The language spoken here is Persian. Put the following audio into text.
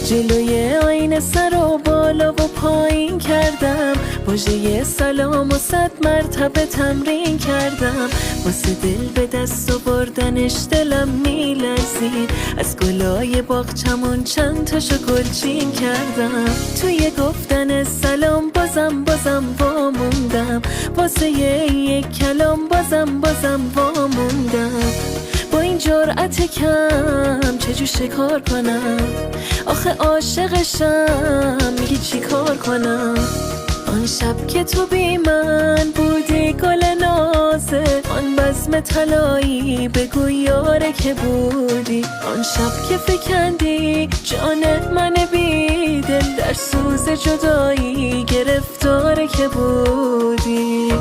جلوی آینه سر و بالا و پایین کردم، واژه سلام و 100 مرتبه تمرین کردم. واسه دل به دست آوردنش دلم میلرزید، از گلای باغچمون چند تاشو گلچین کردم. توی گفتن سلام بازم واموندم، واسه یک کلام بازم واموندم. با این جرأت کم چجور شکار کنم؟ آخه عاشقشم، میگی چی کار کنم؟ آن شب که تو بی من بودی گل نازه، آن بزم طلایی بگو یاره که بودی. آن شب که فکندی جان من بی دل، در سوز جدایی گرفتاره که بودی.